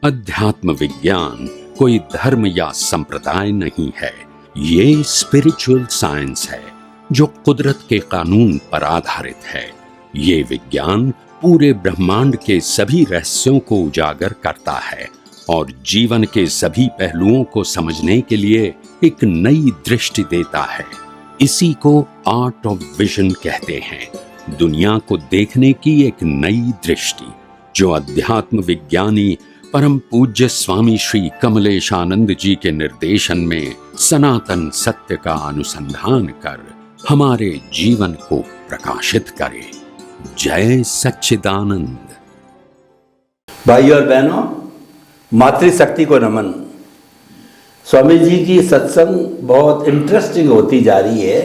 अध्यात्म विज्ञान कोई धर्म या संप्रदाय नहीं है, ये स्पिरिचुअल साइंस है जो कुदरत के कानून पर आधारित है। ये विज्ञान पूरे ब्रह्मांड के सभी रहस्यों को उजागर करता है और जीवन के सभी पहलुओं को समझने के लिए एक नई दृष्टि देता है। इसी को आर्ट ऑफ विजन कहते हैं, दुनिया को देखने की एक नई दृष्टि, जो अध्यात्म विज्ञानी परम पूज्य स्वामी श्री कमलेशानंद जी के निर्देशन में सनातन सत्य का अनुसंधान कर हमारे जीवन को प्रकाशित करे। जय सच्चिदानंद। भाइयों और बहनों, मातृशक्ति को नमन। स्वामी जी की सत्संग बहुत इंटरेस्टिंग होती जा रही है,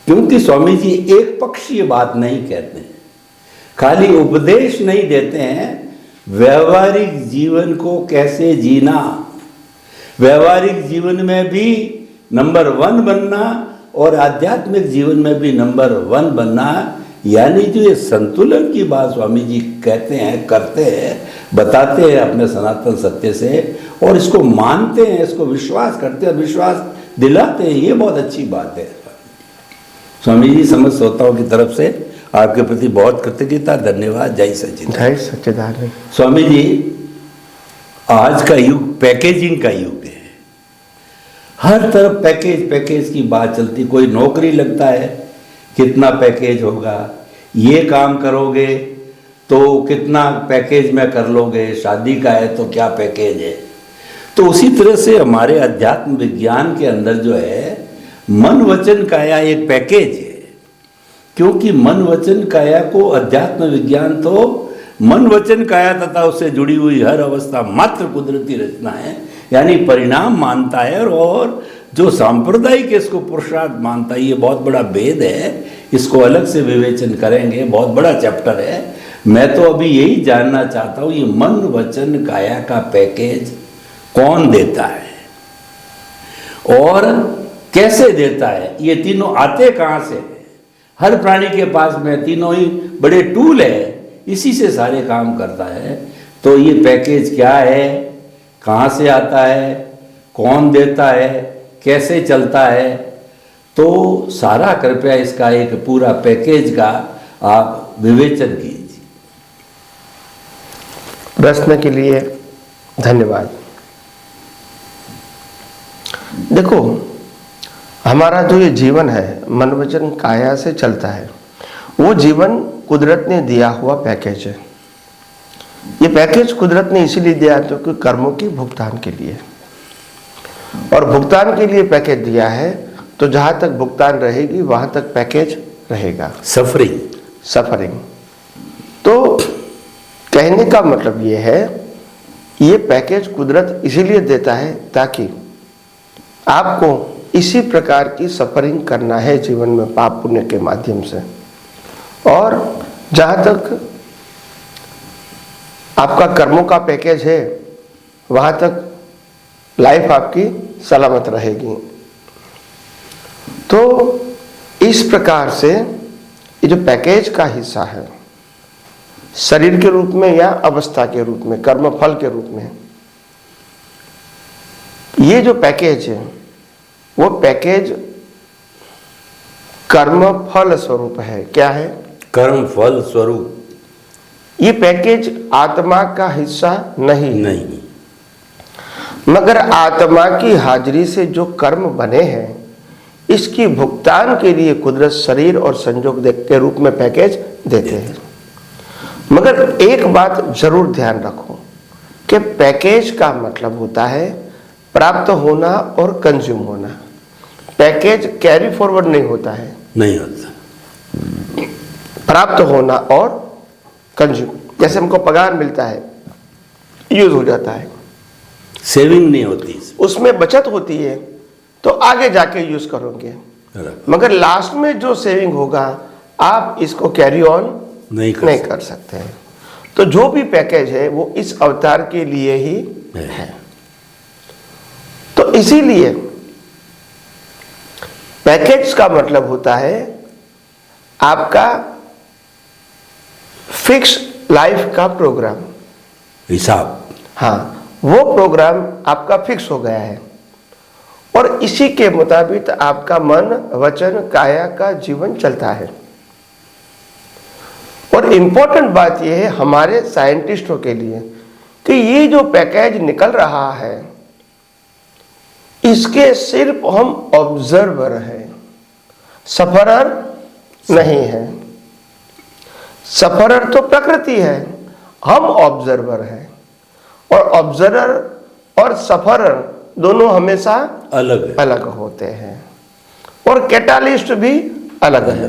क्योंकि स्वामी जी एक पक्षीय बात नहीं कहते हैं, खाली उपदेश नहीं देते हैं, व्यवहारिक जीवन को कैसे जीना, व्यवहारिक जीवन में भी नंबर 1 बनना और आध्यात्मिक जीवन में भी नंबर 1 बनना, यानी जो ये संतुलन की बात स्वामी जी कहते हैं, करते हैं, बताते हैं अपने सनातन सत्य से, और इसको मानते हैं, इसको विश्वास करते हैं और विश्वास दिलाते हैं। ये बहुत अच्छी बात है। स्वामी जी समस्त श्रोताओं की तरफ से आपके प्रति बहुत कृतज्ञता, धन्यवाद। जय सच्चिदानंद। जय सच्चिदानंद। स्वामी जी, आज का युग पैकेजिंग का युग है। हर तरफ पैकेज की बात चलती। कोई नौकरी लगता है, कितना पैकेज होगा, ये काम करोगे तो कितना पैकेज में कर लोगे, शादी का है तो क्या पैकेज है। तो उसी तरह से हमारे अध्यात्म विज्ञान के अंदर जो है, मन वचन काया एक पैकेज है, क्योंकि मन वचन काया को अध्यात्म विज्ञान तो मन वचन काया तथा उससे जुड़ी हुई हर अवस्था मात्र कुदरती रचना है, यानी परिणाम मानता है, और जो सांप्रदायिक इसको पुरुषार्थ मानता है। ये बहुत बड़ा भेद है, इसको अलग से विवेचन करेंगे, बहुत बड़ा चैप्टर है। मैं तो अभी यही जानना चाहता हूँ, ये मन वचन काया का पैकेज कौन देता है और कैसे देता है। ये तीनों आते कहाँ से? हर प्राणी के पास में तीनों ही बड़े टूल है, इसी से सारे काम करता है। तो ये पैकेज क्या है, कहाँ से आता है, कौन देता है, कैसे चलता है, तो सारा कृपया इसका एक पूरा पैकेज का आप विवेचन कीजिए। प्रश्न के लिए धन्यवाद। देखो, हमारा जो ये जीवन है मन वचन काया से चलता है, वो जीवन कुदरत ने दिया हुआ पैकेज है। ये पैकेज कुदरत ने इसीलिए दिया क्योंकि कर्मों के भुगतान के लिए, और भुगतान के लिए पैकेज दिया है, तो जहाँ तक भुगतान रहेगी वहाँ तक पैकेज रहेगा। सफरिंग। तो कहने का मतलब ये है, ये पैकेज कुदरत इसीलिए देता है ताकि आपको इसी प्रकार की सफरिंग करना है जीवन में पाप पुण्य के माध्यम से, और जहाँ तक आपका कर्मों का पैकेज है वहाँ तक लाइफ आपकी सलामत रहेगी। तो इस प्रकार से ये जो पैकेज का हिस्सा है, शरीर के रूप में या अवस्था के रूप में, कर्म फल के रूप में, ये जो पैकेज है वो पैकेज कर्म फल स्वरूप है। क्या है? कर्म फल स्वरूप। ये पैकेज आत्मा का हिस्सा नहीं। मगर आत्मा की हाजिरी से जो कर्म बने हैं, इसकी भुगतान के लिए कुदरत शरीर और संयोग के रूप में पैकेज देते हैं। मगर एक बात जरूर ध्यान रखो कि पैकेज का मतलब होता है प्राप्त होना और कंज्यूम होना। पैकेज कैरी फॉरवर्ड नहीं होता है, नहीं होता। प्राप्त होना और कंज्यूम। जैसे हमको पगार मिलता है, यूज हो जाता है, सेविंग नहीं होती, उसमें बचत होती है, तो आगे जाके यूज करोगे। मगर लास्ट में जो सेविंग होगा, आप इसको कैरी ऑन नहीं कर सकते हैं। तो जो भी पैकेज है वो इस अवतार के लिए ही है। तो इसीलिए पैकेज का मतलब होता है आपका फिक्स लाइफ का प्रोग्राम, हिसाब। हाँ, वो प्रोग्राम आपका फिक्स हो गया है और इसी के मुताबिक आपका मन, वचन, काया का जीवन चलता है। और इम्पोर्टेंट बात यह है हमारे साइंटिस्टों के लिए कि ये जो पैकेज निकल रहा है इसके सिर्फ हम ऑब्जर्वर हैं, सफरर नहीं है। सफरर तो प्रकृति है, हम ऑब्जर्वर हैं। और ऑब्जर्वर और सफरर दोनों हमेशा अलग अलग होते हैं और कैटालिस्ट भी अलग है।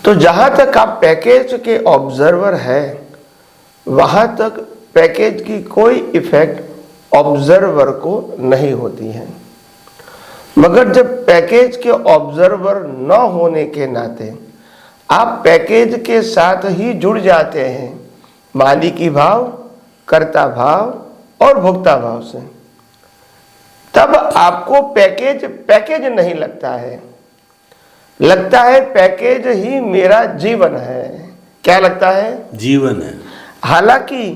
तो जहां तक आप पैकेज के ऑब्जर्वर हैं वहां तक पैकेज की कोई इफेक्ट ऑब्जर्वर को नहीं होती है। मगर जब पैकेज के ऑब्जर्वर न होने के नाते आप पैकेज के साथ ही जुड़ जाते हैं मालिकी भाव, कर्ता भाव और भोक्ता भाव से, तब आपको पैकेज नहीं लगता है, लगता है पैकेज ही मेरा जीवन है। क्या लगता है? जीवन है। हालांकि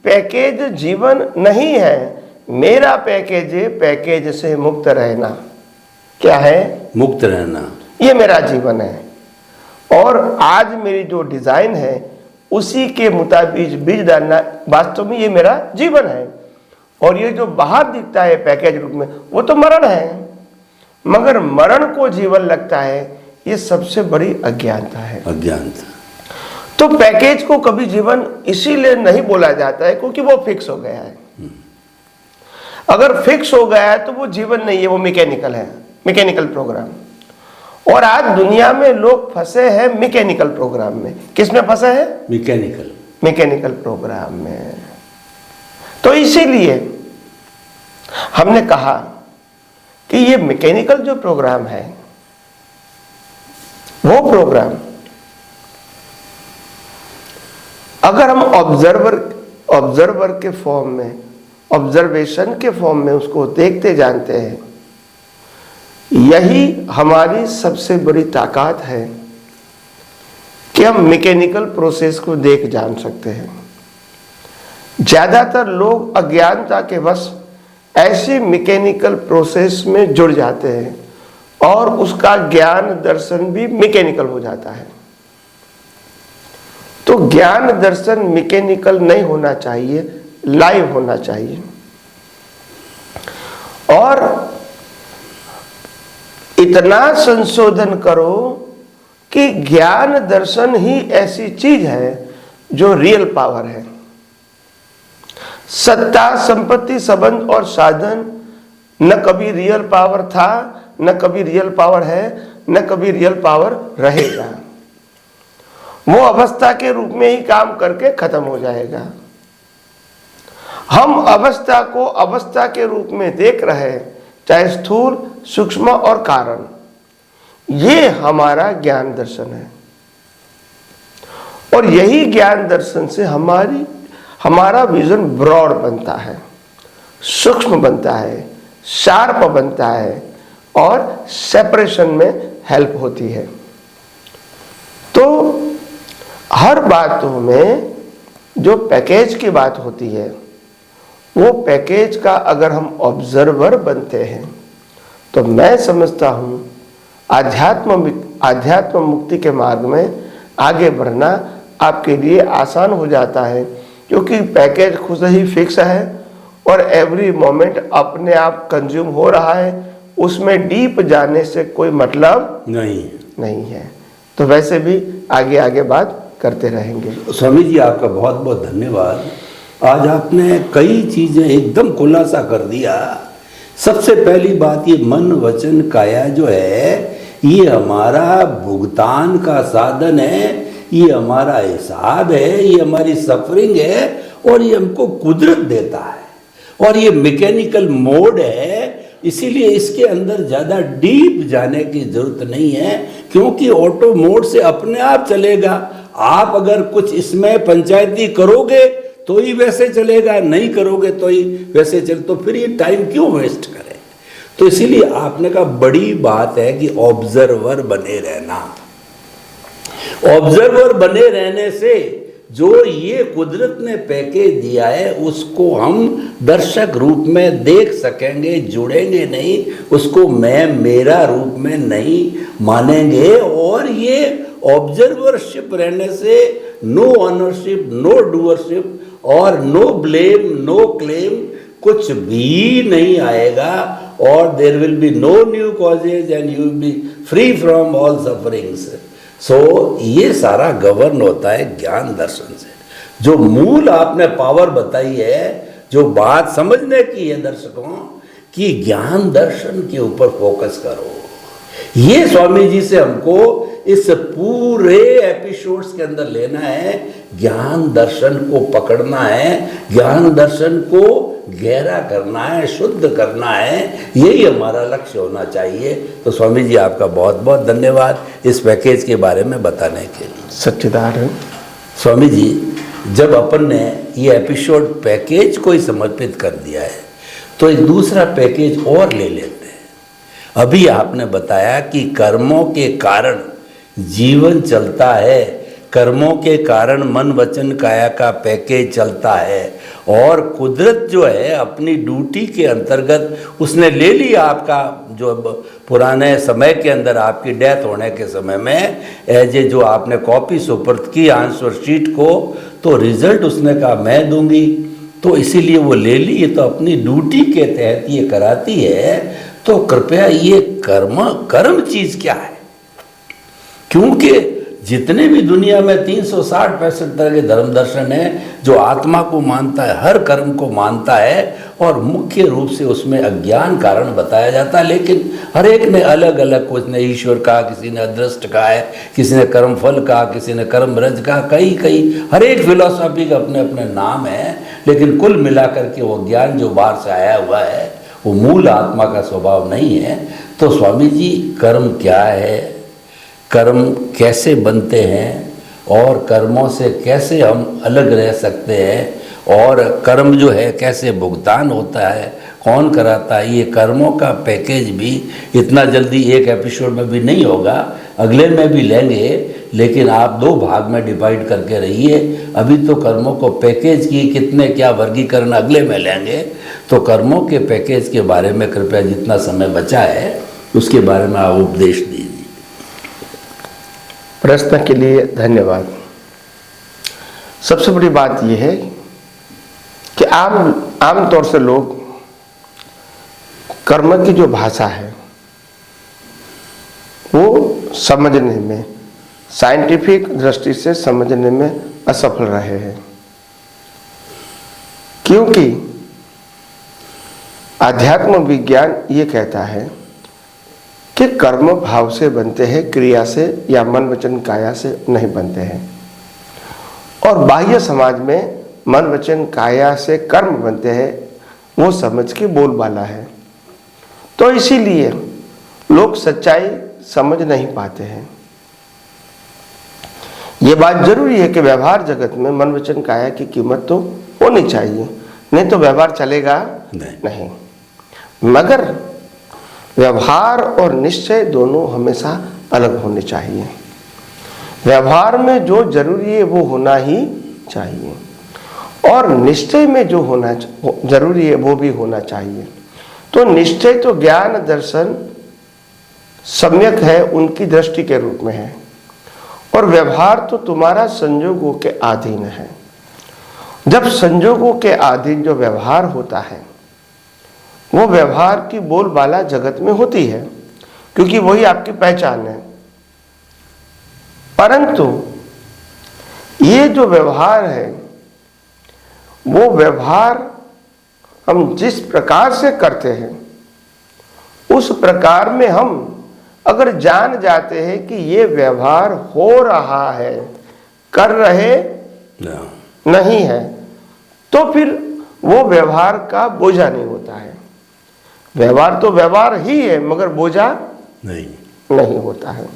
पैकेज जीवन नहीं है, मेरा पैकेज है पैकेज से मुक्त रहना। क्या है? मुक्त रहना। ये मेरा जीवन है और आज मेरी जो डिजाइन है उसी के मुताबिक बीज डालना वास्तव में ये मेरा जीवन है। और ये जो बाहर दिखता है पैकेज रूप में वो तो मरण है, मगर मरण को जीवन लगता है, ये सबसे बड़ी अज्ञानता है। अज्ञानता। तो पैकेज को कभी जीवन इसीलिए नहीं बोला जाता है क्योंकि वो फिक्स हो गया है। अगर फिक्स हो गया है तो वो जीवन नहीं है, वो मैकेनिकल है, मैकेनिकल प्रोग्राम। और आज दुनिया में लोग फंसे हैं मैकेनिकल प्रोग्राम में। किसमें फंसे हैं? मैकेनिकल प्रोग्राम में। तो इसीलिए हमने कहा कि ये मैकेनिकल जो प्रोग्राम है वो प्रोग्राम अगर हम ऑब्जर्वर के फॉर्म में, ऑब्जर्वेशन के फॉर्म में उसको देखते जानते हैं, यही हमारी सबसे बड़ी ताकत है कि हम मैकेनिकल प्रोसेस को देख जान सकते हैं। ज्यादातर लोग अज्ञानता के वश ऐसे मैकेनिकल प्रोसेस में जुड़ जाते हैं और उसका ज्ञान दर्शन भी मैकेनिकल हो जाता है। तो ज्ञान दर्शन मैकेनिकल नहीं होना चाहिए, लाइव होना चाहिए। और इतना संशोधन करो कि ज्ञान दर्शन ही ऐसी चीज है जो रियल पावर है। सत्ता, संपत्ति, संबंध और साधन न कभी रियल पावर था, न कभी रियल पावर है, न कभी रियल पावर रहेगा। वो अवस्था के रूप में ही काम करके खत्म हो जाएगा। हम अवस्था को अवस्था के रूप में देख रहे हैं, चाहे स्थूल, सूक्ष्म और कारण। ये हमारा ज्ञान दर्शन है और यही ज्ञान दर्शन से हमारा विजन ब्रॉड बनता है, सूक्ष्म बनता है, शार्प बनता है और सेपरेशन में हेल्प होती है। तो हर बातों में जो पैकेज की बात होती है वो पैकेज का अगर हम ऑब्जर्वर बनते हैं तो मैं समझता हूँ आध्यात्म मुक्ति के मार्ग में आगे बढ़ना आपके लिए आसान हो जाता है, क्योंकि पैकेज खुद ही फिक्स है और एवरी मोमेंट अपने आप कंज्यूम हो रहा है। उसमें डीप जाने से कोई मतलब नहीं है। तो वैसे भी आगे बात करते रहेंगे। स्वामी जी आपका बहुत बहुत धन्यवाद। आज आपने कई चीजें एकदम खुलासा कर दिया। सबसे पहली बात, ये मन, वचन, काया जो है ये हमारा भुगतान का साधन है, ये हमारा हिसाब है, ये हमारी सफरिंग है और ये हमको कुदरत देता है और ये मैकेनिकल मोड है। इसीलिए इसके अंदर ज़्यादा डीप जाने की जरूरत नहीं है, क्योंकि ऑटो मोड से अपने आप चलेगा। आप अगर कुछ इसमें पंचायती करोगे तो ही वैसे चलेगा, नहीं करोगे तो ही वैसे चल, तो फिर ये टाइम क्यों वेस्ट करें। तो इसीलिए आपने कहा बड़ी बात है कि ऑब्जर्वर बने रहना। ऑब्जर्वर बने रहने से जो ये कुदरत ने पैकेज दिया है उसको हम दर्शक रूप में देख सकेंगे, जुड़ेंगे नहीं, उसको मैं मेरा रूप में नहीं मानेंगे। और ये ऑब्जर्वरशिप रहने से नो ऑनरशिप, नो डूअरशिप और नो ब्लेम, नो क्लेम कुछ भी नहीं आएगा। और there will be no new causes and you will be free from all sufferings. So ये सारा गवर्न होता है ज्ञान दर्शन से। जो मूल आपने पावर बताई है, जो बात समझने की है दर्शकों, कि ज्ञान दर्शन के ऊपर फोकस करो। ये स्वामी जी से हमको इस पूरे एपिसोड्स के अंदर लेना है, ज्ञान दर्शन को पकड़ना है, ज्ञान दर्शन को गहरा करना है, शुद्ध करना है, यही हमारा लक्ष्य होना चाहिए। तो स्वामी जी आपका बहुत बहुत धन्यवाद इस पैकेज के बारे में बताने के लिए। सच्चिदानंद स्वामी जी, जब अपन ने ये एपिसोड पैकेज को ही समर्पित कर दिया है तो एक दूसरा पैकेज और ले लेते हैं। अभी आपने बताया कि कर्मों के कारण जीवन चलता है, कर्मों के कारण मन वचन काया का पैकेज चलता है, और कुदरत जो है अपनी ड्यूटी के अंतर्गत उसने ले लिया आपका जो पुराने समय के अंदर आपकी डेथ होने के समय में एज ए जो आपने कॉपी सुपुर्द की आंसर शीट को, तो रिजल्ट उसने कहा मैं दूंगी, तो इसीलिए वो ले ली। ये तो अपनी ड्यूटी के तहत ये कराती है। तो कृपया ये कर्म चीज क्या है? क्योंकि जितने भी दुनिया में 360-65 तरह के धर्म दर्शन है, जो आत्मा को मानता है, हर कर्म को मानता है, और मुख्य रूप से उसमें अज्ञान कारण बताया जाता है। लेकिन हर एक ने अलग अलग, कुछ ने ईश्वर कहा, किसी ने अदृष्ट कहा है, किसी ने कर्म फल कहा, किसी ने कर्म रज कहा, कई हर एक फिलॉसफी के अपने अपने नाम है। लेकिन कुल मिलाकर के वो ज्ञान जो बाहर से आया हुआ है वो मूल आत्मा का स्वभाव नहीं है। तो स्वामी जी, कर्म क्या है, कर्म कैसे बनते हैं, और कर्मों से कैसे हम अलग रह सकते हैं, और कर्म जो है कैसे भुगतान होता है, कौन कराता है, ये कर्मों का पैकेज भी इतना जल्दी एक एपिसोड में भी नहीं होगा, अगले में भी लेंगे। लेकिन आप 2 भाग में डिवाइड करके रहिए। अभी तो कर्मों को पैकेज की कितने क्या वर्गीकरण अगले में लेंगे। तो कर्मों के पैकेज के बारे में कृपया जितना समय बचा है उसके बारे में आप उपदेश दीजिए। प्रश्न के लिए धन्यवाद। सबसे बड़ी बात यह है कि आम तौर से लोग कर्म की जो भाषा है वो समझने में, साइंटिफिक दृष्टि से समझने में असफल रहे हैं, क्योंकि आध्यात्म विज्ञान ये कहता है कि कर्म भाव से बनते हैं, क्रिया से या मन वचन काया से नहीं बनते हैं। और बाह्य समाज में मन वचन काया से कर्म बनते हैं, वो समझ की बोलबाला है। तो इसीलिए लोग सच्चाई समझ नहीं पाते हैं। ये बात जरूरी है कि व्यवहार जगत में मन वचन काया की कीमत तो होनी चाहिए, नहीं तो व्यवहार चलेगा नहीं। मगर व्यवहार और निश्चय दोनों हमेशा अलग होने चाहिए। व्यवहार में जो जरूरी है वो होना ही चाहिए, और निश्चय में जो होना जरूरी है वो भी होना चाहिए। तो निश्चय तो ज्ञान दर्शन सम्यक है, उनकी दृष्टि के रूप में है, और व्यवहार तो तुम्हारा संजोगों के अधीन है। जब संजोगों के अधीन जो व्यवहार होता है वो व्यवहार की बोलबाला जगत में होती है, क्योंकि वही आपकी पहचान है। परंतु ये जो व्यवहार है वो व्यवहार हम जिस प्रकार से करते हैं उस प्रकार में हम अगर जान जाते हैं कि ये व्यवहार हो रहा है, कर रहे नहीं है, तो फिर वो व्यवहार का बोझा नहीं होता है। व्यवहार तो व्यवहार ही है, मगर बोझा नहीं होता है।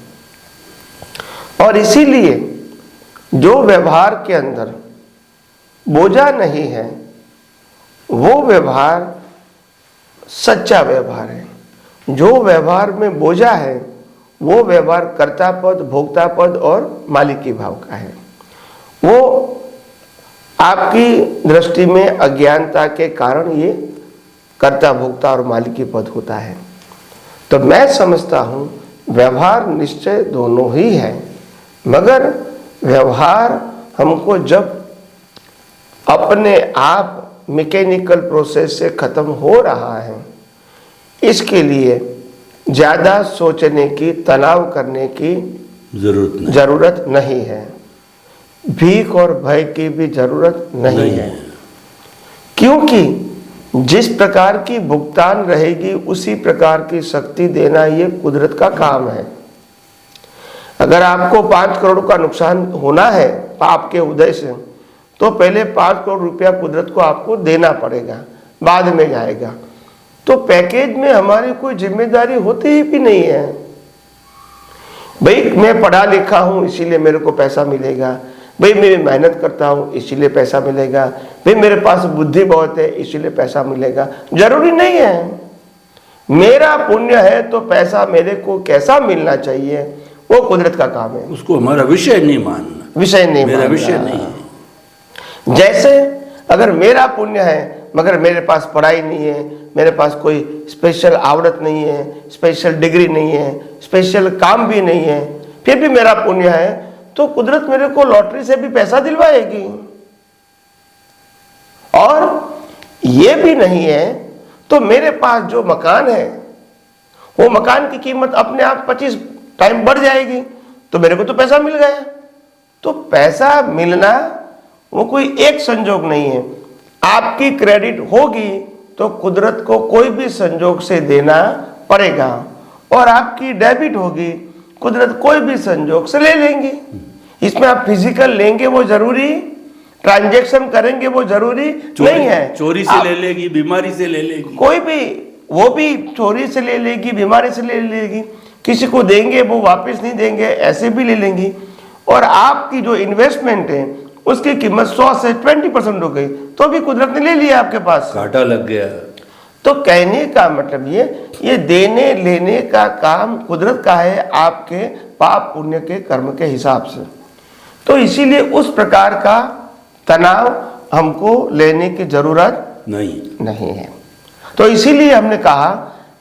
और इसीलिए जो व्यवहार के अंदर बोझा नहीं है वो व्यवहार सच्चा व्यवहार है। जो व्यवहार में बोझा है वो व्यवहार कर्ता पद, भोक्ता पद और मालिकी भाव का है। वो आपकी दृष्टि में अज्ञानता के कारण ये कर्ता भोक्ता और मालिकी पद होता है। तो मैं समझता हूँ व्यवहार निश्चय दोनों ही है, मगर व्यवहार हमको जब अपने आप मैकेनिकल प्रोसेस से खत्म हो रहा है, इसके लिए ज़्यादा सोचने की, तनाव करने की जरूरत नहीं है। भीख और भय की भी जरूरत नहीं है, क्योंकि जिस प्रकार की भुगतान रहेगी उसी प्रकार की शक्ति देना ये कुदरत का काम है। अगर आपको 5 करोड़ का नुकसान होना है पाप के उदय से, तो पहले 5 करोड़ रुपया कुदरत को आपको देना पड़ेगा, बाद में जाएगा। तो पैकेज में हमारी कोई जिम्मेदारी होती ही भी नहीं है। भाई मैं पढ़ा लिखा हूँ इसीलिए मेरे को पैसा मिलेगा, भाई मैं मेहनत करता हूँ इसीलिए पैसा मिलेगा, भाई मेरे पास बुद्धि बहुत है इसीलिए पैसा मिलेगा, जरूरी नहीं है। मेरा पुण्य है तो पैसा मेरे को कैसा मिलना चाहिए वो कुदरत का काम है। उसको हमारा विषय नहीं मानना, विषय नहीं, मेरा विषय नहीं है। जैसे अगर मेरा पुण्य है मगर मेरे पास पढ़ाई नहीं है, मेरे पास कोई स्पेशल आवड़त नहीं है, स्पेशल डिग्री नहीं है, स्पेशल काम भी नहीं है, फिर भी मेरा पुण्य है, तो कुदरत मेरे को लॉटरी से भी पैसा दिलवाएगी। और ये भी नहीं है तो मेरे पास जो मकान है वो मकान की कीमत अपने आप 25 टाइम बढ़ जाएगी, तो मेरे को तो पैसा मिल गया। तो पैसा मिलना वो कोई एक संजोग नहीं है। आपकी क्रेडिट होगी तो कुदरत को कोई भी संजोग से देना पड़ेगा, और आपकी डेबिट होगी कुदरत कोई भी संजोग से ले लेंगी। इसमें आप फिजिकल लेंगे वो जरूरी, ट्रांजैक्शन करेंगे वो जरूरी नहीं है। चोरी से ले लेगी, बीमारी से ले लेगी, कोई भी, वो भी चोरी से ले लेगी, बीमारी से ले लेगी, किसी को देंगे वो वापस नहीं देंगे, ऐसे भी ले लेंगी। और आपकी जो इन्वेस्टमेंट है उसकी कीमत 100 से 20% हो गई तो भी कुदरत ने ले लिया आपके पास, घाटा लग गया। तो कहने का मतलब ये देने लेने का काम कुदरत का है, आपके पाप पुण्य के कर्म के हिसाब से। तो इसीलिए उस प्रकार का तनाव हमको लेने की जरूरत नहीं है। तो इसीलिए हमने कहा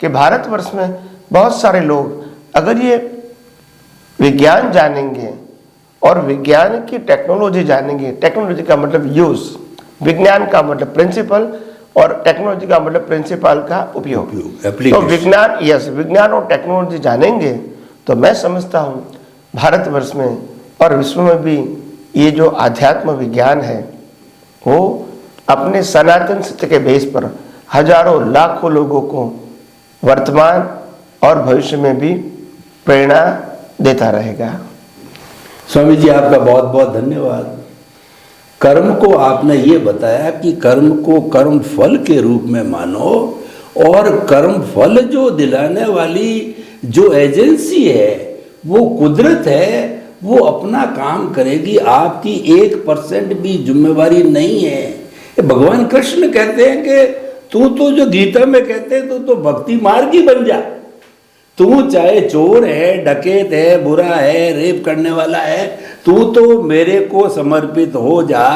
कि भारतवर्ष में बहुत सारे लोग अगर ये विज्ञान जानेंगे और विज्ञान की टेक्नोलॉजी जानेंगे, टेक्नोलॉजी का मतलब यूज, विज्ञान का मतलब प्रिंसिपल और टेक्नोलॉजी का मतलब प्रिंसिपल का उपयोग। तो विज्ञान और टेक्नोलॉजी जानेंगे तो मैं समझता हूँ भारतवर्ष में और विश्व में भी ये जो आध्यात्म विज्ञान है वो अपने सनातन सत्य के बेस पर हजारों लाखों लोगों को वर्तमान और भविष्य में भी प्रेरणा देता रहेगा। स्वामी जी आपका बहुत बहुत धन्यवाद। कर्म को आपने ये बताया कि कर्म को कर्म फल के रूप में मानो, और कर्म फल जो दिलाने वाली जो एजेंसी है वो कुदरत है, वो अपना काम करेगी, आपकी 1% भी जिम्मेवारी नहीं है। भगवान कृष्ण कहते हैं कि तू तो, जो गीता में कहते हैं, तू तो भक्ति मार्गी बन जा, तू चाहे चोर है, डकैत है, बुरा है, रेप करने वाला है, तू तो मेरे को समर्पित हो जा,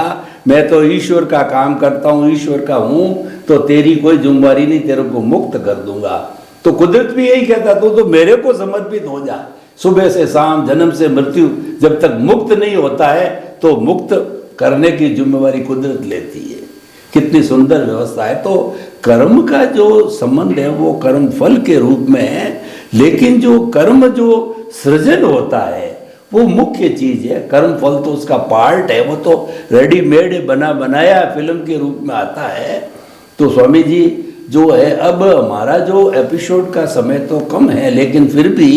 मैं तो ईश्वर का काम करता हूँ, ईश्वर का हूँ, तो तेरी कोई जिम्मेवारी नहीं, तेरे को मुक्त कर दूंगा। तो कुदरत भी यही कहता, तू तो मेरे को समर्पित हो जा, सुबह से शाम, जन्म से मृत्यु, जब तक मुक्त नहीं होता है तो मुक्त करने की जिम्मेवारी कुदरत लेती है। कितनी सुंदर व्यवस्था है। तो कर्म का जो संबंध है वो कर्म फल के रूप में है, लेकिन जो कर्म जो सृजन होता है वो मुख्य चीज है। कर्म फल तो उसका पार्ट है, वो तो रेडीमेड बना बनाया फिल्म के रूप में आता है। तो स्वामी जी जो है, अब हमारा जो एपिसोड का समय तो कम है, लेकिन फिर भी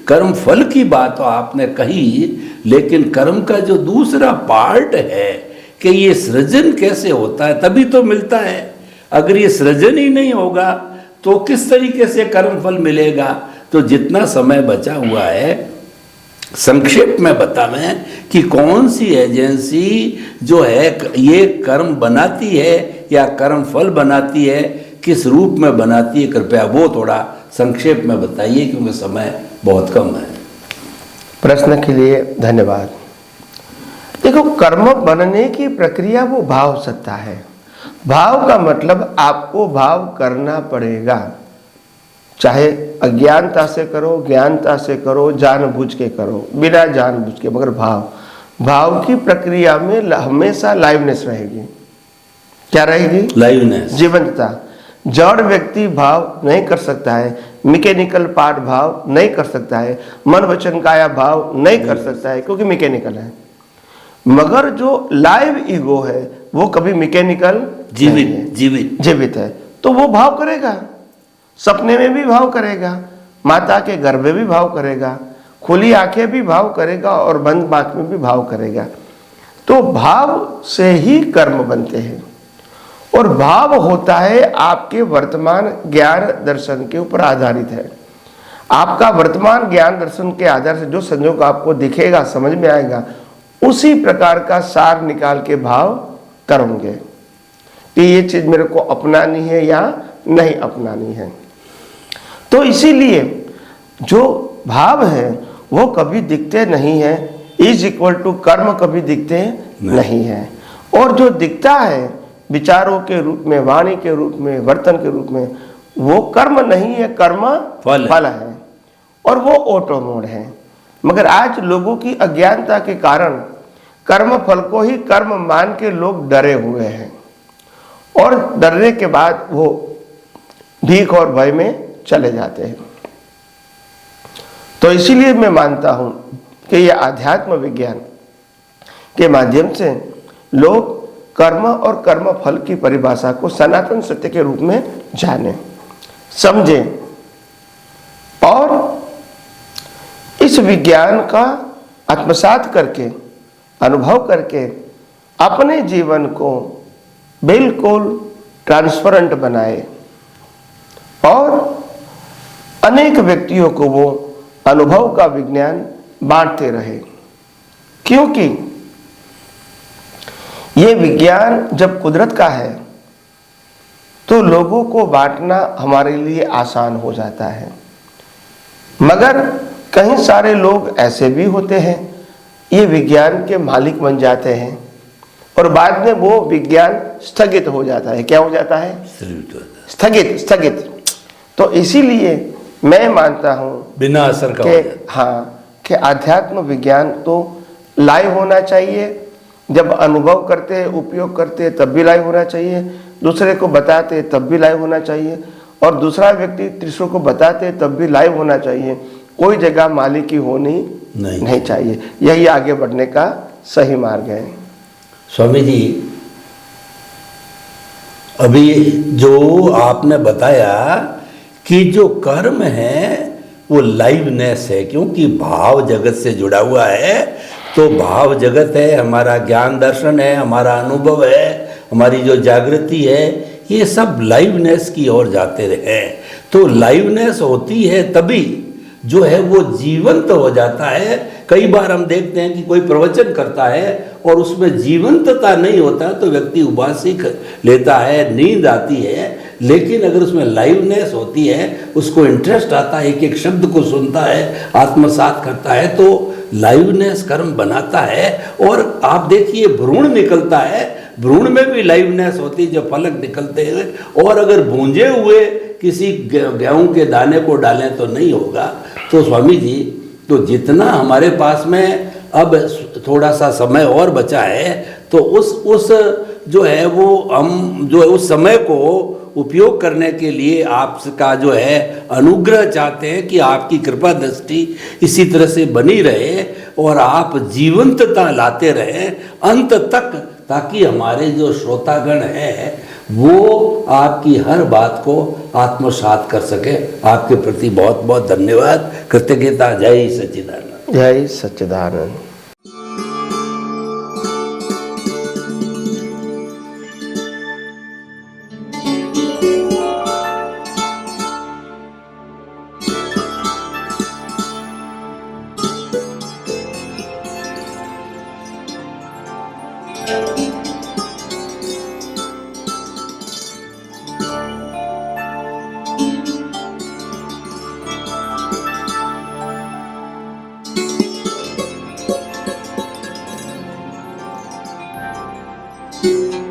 कर्म फल की बात तो आपने कही, लेकिन कर्म का जो दूसरा पार्ट है कि ये सृजन कैसे होता है, तभी तो मिलता है। अगर ये सृजन ही नहीं होगा तो किस तरीके से कर्म फल मिलेगा। तो जितना समय बचा हुआ है संक्षेप में बतावें कि कौन सी एजेंसी जो है ये कर्म बनाती है या कर्म फल बनाती है, किस रूप में बनाती है, कृपया वो थोड़ा संक्षेप में बताइए क्योंकि समय बहुत कम है। प्रश्न के लिए धन्यवाद। देखो, कर्म बनने की प्रक्रिया वो भाव सत्ता है। भाव का मतलब आपको भाव करना पड़ेगा, चाहे अज्ञानता से करो, ज्ञानता से करो, जानबूझ के करो, बिना जानबूझ के, मगर भाव की प्रक्रिया में हमेशा लाइवनेस रहेगी। क्या रहेगी? लाइवनेस, जीवंतता। जड़ व्यक्ति भाव नहीं कर सकता है, मैकेनिकल पार्ट भाव नहीं कर सकता है, मन वचन काया भाव नहीं कर सकता है, क्योंकि मैकेनिकल है। मगर जो लाइव ईगो है वो कभी मैकेनिकल जीवित है, तो वो भाव करेगा। सपने में भी भाव करेगा, माता के गर्भ में भी भाव करेगा, खुली आंखें भी भाव करेगा, और बंद आंख में भी भाव करेगा। तो भाव से ही कर्म बनते हैं, और भाव होता है आपके वर्तमान ज्ञान दर्शन के ऊपर आधारित है। आपका वर्तमान ज्ञान दर्शन के आधार से जो संयोग आपको दिखेगा, समझ में आएगा, उसी प्रकार का सार निकाल के भाव करोगे कि ये चीज मेरे को अपनानी है या नहीं अपनानी है। तो इसीलिए जो भाव है वो कभी दिखते नहीं है, इज इक्वल टू कर्म कभी दिखते नहीं है। और जो दिखता है विचारों के रूप में, वाणी के रूप में, वर्तन के रूप में, वो कर्म नहीं है, कर्म फल है, और वो ऑटो मोड है। मगर आज लोगों की अज्ञानता के कारण कर्म फल को ही कर्म मान के लोग डरे हुए हैं, और डरने के बाद वो भीख और भय में चले जाते हैं। तो इसीलिए मैं मानता हूं कि यह आध्यात्म विज्ञान के माध्यम से लोग कर्म और कर्म फल की परिभाषा को सनातन सत्य के रूप में जाने, समझें, और इस विज्ञान का आत्मसात करके, अनुभव करके अपने जीवन को बिल्कुल ट्रांसपेरेंट बनाए, और अनेक व्यक्तियों को वो अनुभव का विज्ञान बांटते रहे। क्योंकि ये विज्ञान जब कुदरत का है तो लोगों को बांटना हमारे लिए आसान हो जाता है। मगर कई सारे लोग ऐसे भी होते हैं, ये विज्ञान के मालिक बन जाते हैं, और बाद में वो विज्ञान स्थगित हो जाता है। क्या हो जाता है? स्थगित। तो इसीलिए मैं मानता हूं बिना असर का कि आध्यात्म विज्ञान तो लाइव होना चाहिए। जब अनुभव करते हैं, उपयोग करते हैं, तब भी लाइव होना चाहिए। दूसरे को बताते हैं तब भी लाइव होना चाहिए, और दूसरा व्यक्ति तीसरों को बताते हैं तब भी लाइव होना चाहिए। कोई जगह मालिकी होनी नहीं चाहिए। यही आगे बढ़ने का सही मार्ग है। स्वामी जी, अभी जो आपने बताया कि जो कर्म है वो लाइवनेस है, क्योंकि भाव जगत से जुड़ा हुआ है। तो भाव जगत है, हमारा ज्ञान दर्शन है, हमारा अनुभव है, हमारी जो जागृति है, ये सब लाइवनेस की ओर जाते रहे। तो लाइवनेस होती है तभी जो है वो जीवंत हो जाता है। कई बार हम देखते हैं कि कोई प्रवचन करता है और उसमें जीवंतता नहीं होता, तो व्यक्ति उबासी लेता है, नींद आती है। लेकिन अगर उसमें लाइवनेस होती है, उसको इंटरेस्ट आता है, एक एक शब्द को सुनता है, आत्मसात करता है, तो लाइवनेस कर्म बनाता है। और आप देखिए भ्रूण निकलता है, भ्रूण में भी लाइवनेस होती है, जब फलक निकलते हैं। और अगर भूंजे हुए किसी गेहूं के दाने को डालें तो नहीं होगा। तो स्वामी जी, तो जितना हमारे पास में अब थोड़ा सा समय और बचा है, तो उस जो है वो हम जो है उस समय को उपयोग करने के लिए आपका जो है अनुग्रह चाहते हैं कि आपकी कृपा दृष्टि इसी तरह से बनी रहे और आप जीवंतता लाते रहें अंत तक, ताकि हमारे जो श्रोतागण हैं वो आपकी हर बात को आत्मसात कर सके। आपके प्रति बहुत बहुत धन्यवाद, कृतज्ञता। जय सच्चिदानंद। जय सच्चिदानंद। है।